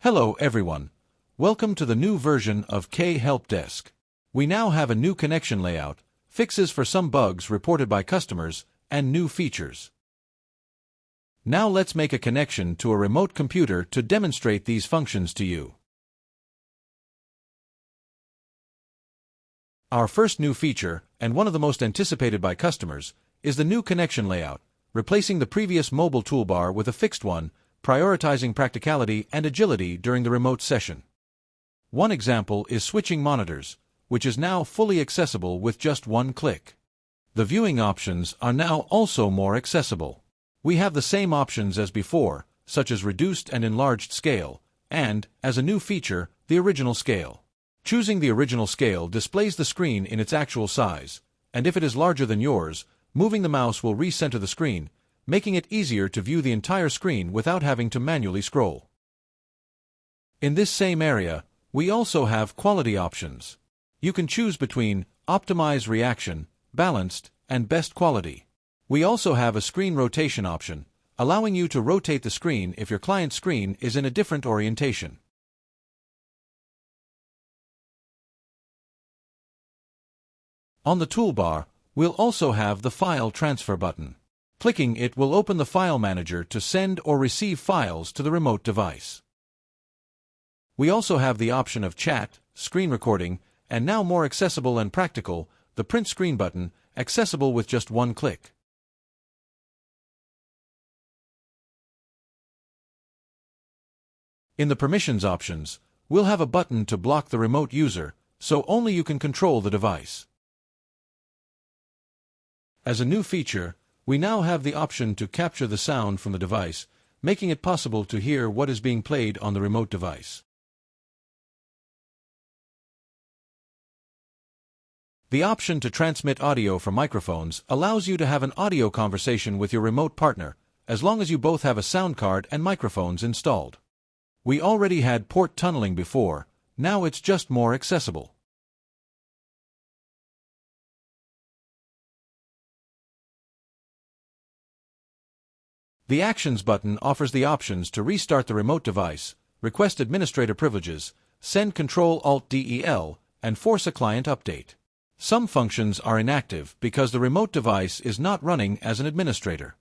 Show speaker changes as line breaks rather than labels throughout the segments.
Hello everyone. Welcome to the new version of KHelpDesk. We now have a new connection layout, fixes for some bugs reported by customers, and new features. Now let's make a connection to a remote computer to demonstrate these functions to you. Our first new feature, and one of the most anticipated by customers, is the new connection layout, replacing the previous mobile toolbar with a fixed one, prioritizing practicality and agility during the remote session. One example is switching monitors, which is now fully accessible with just one click. The viewing options are now also more accessible. We have the same options as before, such as reduced and enlarged scale, and, as a new feature, the original scale. Choosing the original scale displays the screen in its actual size, and if it is larger than yours, moving the mouse will recenter the screen, making it easier to view the entire screen without having to manually scroll. In this same area, we also have quality options. You can choose between Optimize Reaction, Balanced, and Best Quality. We also have a screen rotation option, allowing you to rotate the screen if your client's screen is in a different orientation. On the toolbar, we'll also have the File Transfer button. Clicking it will open the file manager to send or receive files to the remote device. We also have the option of chat, screen recording, and now more accessible and practical, the print screen button, accessible with just one click. In the permissions options, we'll have a button to block the remote user, so only you can control the device. As a new feature, we now have the option to capture the sound from the device, making it possible to hear what is being played on the remote device. The option to transmit audio from microphones allows you to have an audio conversation with your remote partner, as long as you both have a sound card and microphones installed. We already had port tunneling before, now it's just more accessible. The Actions button offers the options to restart the remote device, request administrator privileges, send Ctrl-Alt-Del, and force a client update. Some functions are inactive because the remote device is not running as an administrator.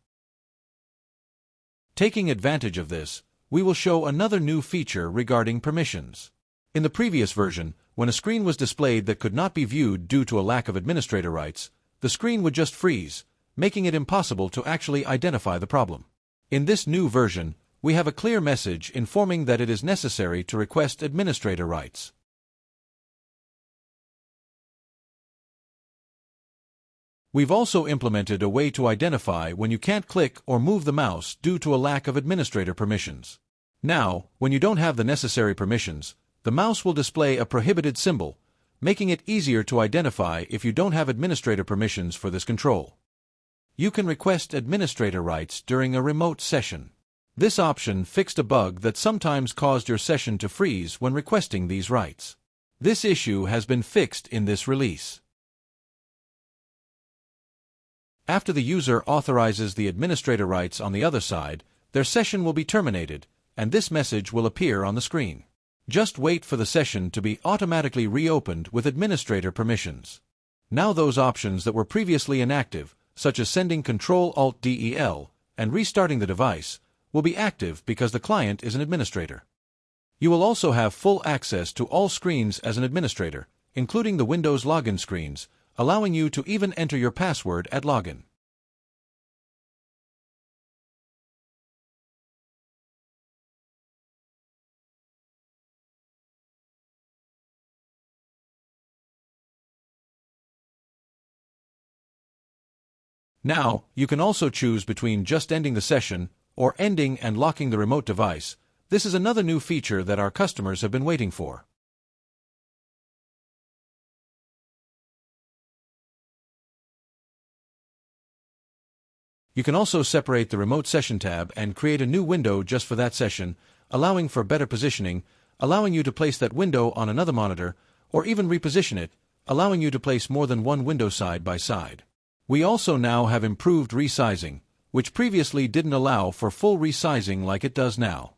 Taking advantage of this, we will show another new feature regarding permissions. In the previous version, when a screen was displayed that could not be viewed due to a lack of administrator rights, the screen would just freeze, making it impossible to actually identify the problem. In this new version, we have a clear message informing that it is necessary to request administrator rights. We've also implemented a way to identify when you can't click or move the mouse due to a lack of administrator permissions. Now, when you don't have the necessary permissions, the mouse will display a prohibited symbol, making it easier to identify if you don't have administrator permissions for this control. You can request administrator rights during a remote session. This option fixed a bug that sometimes caused your session to freeze when requesting these rights. This issue has been fixed in this release. After the user authorizes the administrator rights on the other side, their session will be terminated, and this message will appear on the screen. Just wait for the session to be automatically reopened with administrator permissions. Now those options that were previously inactive, such as sending Ctrl-Alt-Del and restarting the device, will be active because the client is an administrator. You will also have full access to all screens as an administrator, including the Windows login screens, allowing you to even enter your password at login. Now, you can also choose between just ending the session or ending and locking the remote device. This is another new feature that our customers have been waiting for. You can also separate the remote session tab and create a new window just for that session, allowing for better positioning, allowing you to place that window on another monitor, or even reposition it, allowing you to place more than one window side by side. We also now have improved resizing, which previously didn't allow for full resizing like it does now.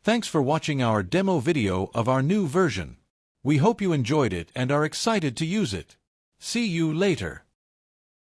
Thanks for watching our demo video of our new version. We hope you enjoyed it and are excited to use it. See you later.